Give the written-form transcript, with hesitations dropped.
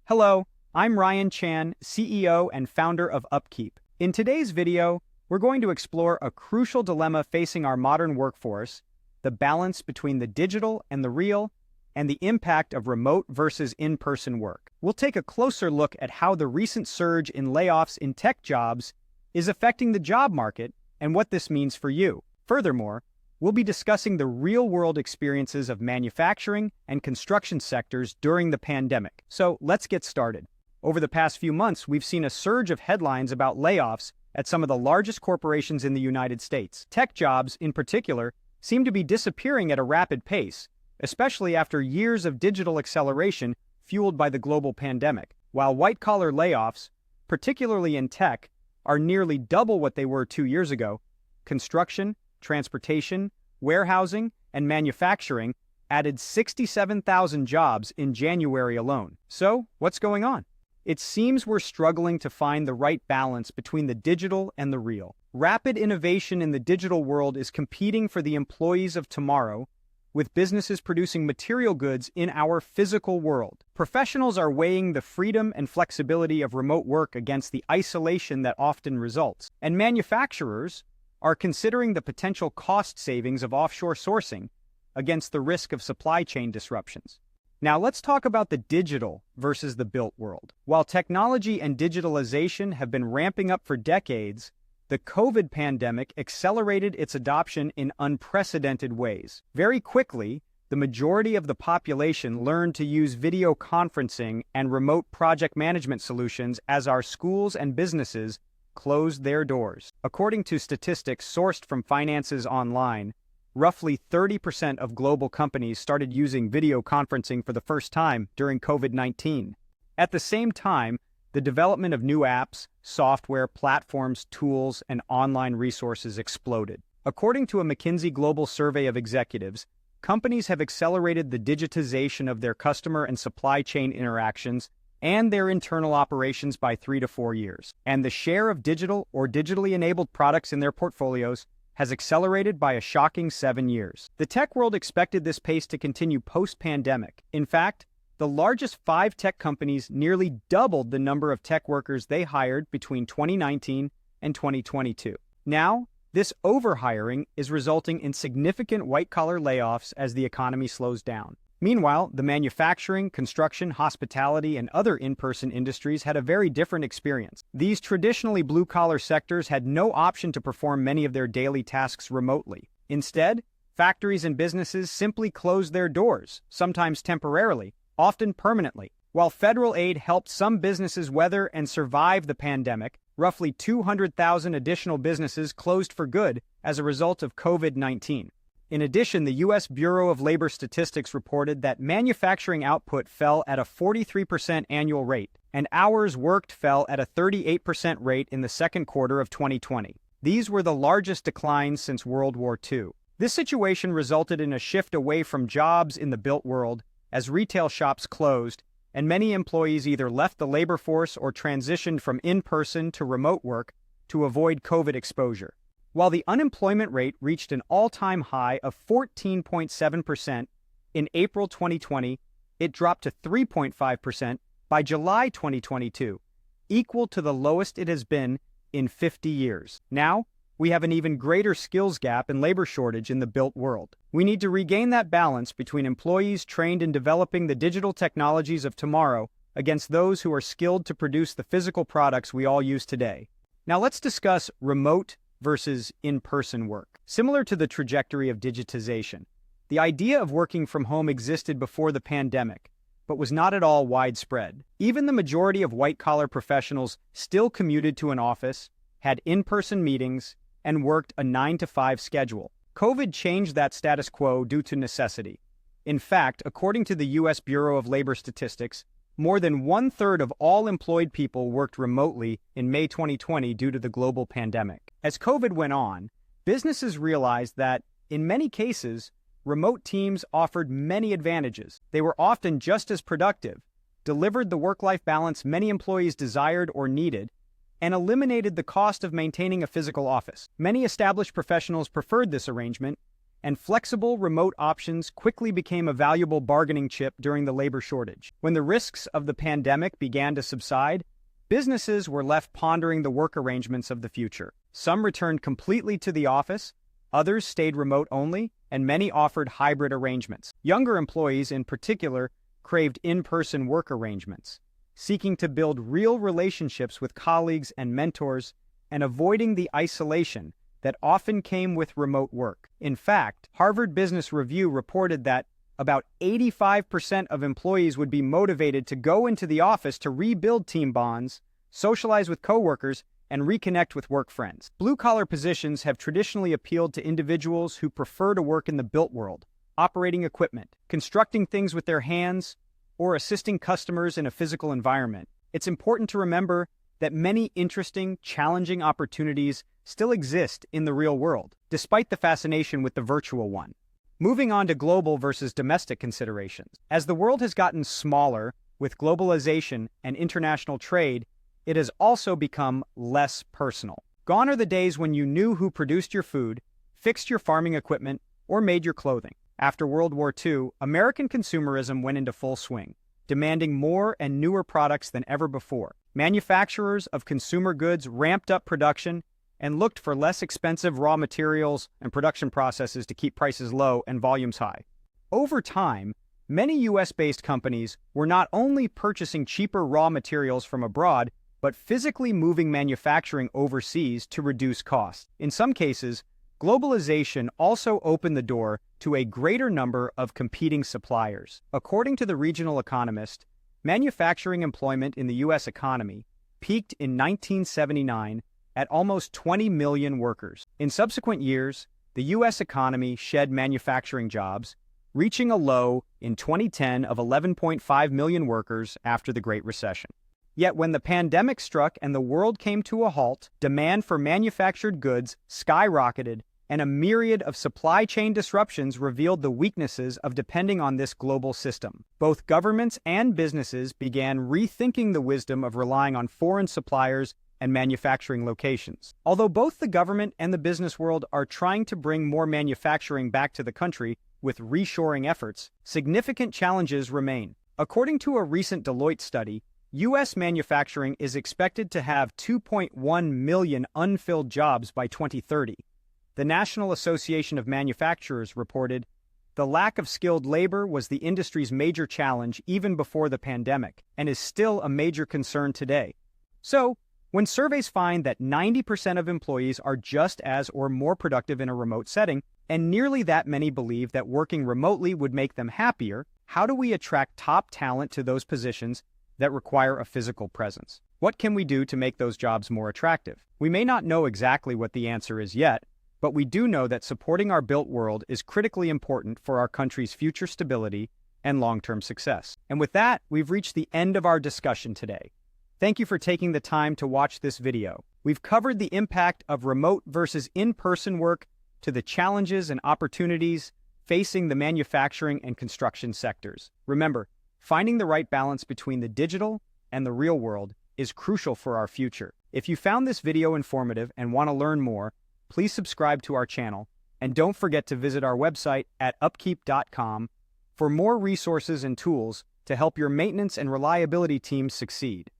Hello, I'm Ryan Chan, CEO and founder of UpKeep. In today's video, we're going to explore a crucial dilemma facing our modern workforce, the balance between the digital and the real, and the impact of remote versus in-person work. We'll take a closer look at how the recent surge in layoffs in tech jobs is affecting the job market and what this means for you. Furthermore, we'll be discussing the real-world experiences of manufacturing and construction sectors during the pandemic. So let's get started. Over the past few months, we've seen a surge of headlines about layoffs at some of the largest corporations in the United States. Tech jobs, in particular, seem to be disappearing at a rapid pace, especially after years of digital acceleration fueled by the global pandemic. While white-collar layoffs, particularly in tech, are nearly double what they were 2 years ago, construction, transportation, warehousing, and manufacturing added 67,000 jobs in January alone. So, what's going on? It seems we're struggling to find the right balance between the digital and the real. Rapid innovation in the digital world is competing for the employees of tomorrow, with businesses producing material goods in our physical world. Professionals are weighing the freedom and flexibility of remote work against the isolation that often results, and manufacturers are considering the potential cost savings of offshore sourcing against the risk of supply chain disruptions. Now let's talk about the digital versus the built world. While technology and digitalization have been ramping up for decades, the COVID pandemic accelerated its adoption in unprecedented ways. Very quickly, the majority of the population learned to use video conferencing and remote project management solutions as our schools and businesses closed their doors. According to statistics sourced from Finances Online, roughly 30% of global companies started using video conferencing for the first time during COVID-19. At the same time, the development of new apps, software, platforms, tools, and online resources exploded. According to a McKinsey global survey of executives, companies have accelerated the digitization of their customer and supply chain interactions and their internal operations by 3 to 4 years. And the share of digital or digitally enabled products in their portfolios has accelerated by a shocking 7 years. The tech world expected this pace to continue post-pandemic. In fact, the largest 5 tech companies nearly doubled the number of tech workers they hired between 2019 and 2022. Now, this overhiring is resulting in significant white-collar layoffs as the economy slows down. Meanwhile, the manufacturing, construction, hospitality, and other in-person industries had a very different experience. These traditionally blue-collar sectors had no option to perform many of their daily tasks remotely. Instead, factories and businesses simply closed their doors, sometimes temporarily, often permanently. While federal aid helped some businesses weather and survive the pandemic, roughly 200,000 additional businesses closed for good as a result of COVID-19. In addition, the U.S. Bureau of Labor Statistics reported that manufacturing output fell at a 43% annual rate, and hours worked fell at a 38% rate in the second quarter of 2020. These were the largest declines since World War II. This situation resulted in a shift away from jobs in the built world as retail shops closed, and many employees either left the labor force or transitioned from in-person to remote work to avoid COVID exposure. While the unemployment rate reached an all-time high of 14.7% in April 2020, it dropped to 3.5% by July 2022, equal to the lowest it has been in 50 years. Now, we have an even greater skills gap and labor shortage in the built world. We need to regain that balance between employees trained in developing the digital technologies of tomorrow against those who are skilled to produce the physical products we all use today. Now let's discuss remote versus in-person work. Similar to the trajectory of digitization, the idea of working from home existed before the pandemic, but was not at all widespread. Even the majority of white-collar professionals still commuted to an office, had in-person meetings, and worked a 9-to-5 schedule. COVID changed that status quo due to necessity. In fact, according to the U.S. Bureau of Labor Statistics, more than 1/3 of all employed people worked remotely in May 2020 due to the global pandemic. As COVID went on, businesses realized that, in many cases, remote teams offered many advantages. They were often just as productive, delivered the work-life balance many employees desired or needed, and eliminated the cost of maintaining a physical office. Many established professionals preferred this arrangement, and flexible remote options quickly became a valuable bargaining chip during the labor shortage. When the risks of the pandemic began to subside, businesses were left pondering the work arrangements of the future. Some returned completely to the office, others stayed remote only, and many offered hybrid arrangements. Younger employees, in particular, craved in-person work arrangements, seeking to build real relationships with colleagues and mentors and avoiding the isolation that often came with remote work. In fact, Harvard Business Review reported that about 85% of employees would be motivated to go into the office to rebuild team bonds, socialize with coworkers, and reconnect with work friends. Blue-collar positions have traditionally appealed to individuals who prefer to work in the built world, operating equipment, constructing things with their hands, or assisting customers in a physical environment. It's important to remember that many interesting, challenging opportunities still exist in the real world, despite the fascination with the virtual one. Moving on to global versus domestic considerations. As the world has gotten smaller with globalization and international trade, it has also become less personal. Gone are the days when you knew who produced your food, fixed your farming equipment, or made your clothing. After World War II, American consumerism went into full swing, demanding more and newer products than ever before. Manufacturers of consumer goods ramped up production and looked for less expensive raw materials and production processes to keep prices low and volumes high. Over time, many US-based companies were not only purchasing cheaper raw materials from abroad, but physically moving manufacturing overseas to reduce costs. In some cases, globalization also opened the door to a greater number of competing suppliers. According to the Regional Economist, manufacturing employment in the U.S. economy peaked in 1979 at almost 20 million workers. In subsequent years, the U.S. economy shed manufacturing jobs, reaching a low in 2010 of 11.5 million workers after the Great Recession. Yet when the pandemic struck and the world came to a halt, demand for manufactured goods skyrocketed, and a myriad of supply chain disruptions revealed the weaknesses of depending on this global system. Both governments and businesses began rethinking the wisdom of relying on foreign suppliers and manufacturing locations. Although both the government and the business world are trying to bring more manufacturing back to the country with reshoring efforts, significant challenges remain. According to a recent Deloitte study, U.S. manufacturing is expected to have 2.1 million unfilled jobs by 2030. The National Association of Manufacturers reported, "The lack of skilled labor was the industry's major challenge even before the pandemic, and is still a major concern today." So, when surveys find that 90% of employees are just as or more productive in a remote setting, and nearly that many believe that working remotely would make them happier, how do we attract top talent to those positions that require a physical presence? What can we do to make those jobs more attractive? We may not know exactly what the answer is yet, but we do know that supporting our built world is critically important for our country's future stability and long-term success. And with that, we've reached the end of our discussion today. Thank you for taking the time to watch this video. We've covered the impact of remote versus in-person work to the challenges and opportunities facing the manufacturing and construction sectors. Remember, finding the right balance between the digital and the real world is crucial for our future. If you found this video informative and want to learn more, please subscribe to our channel, and don't forget to visit our website at upkeep.com for more resources and tools to help your maintenance and reliability teams succeed.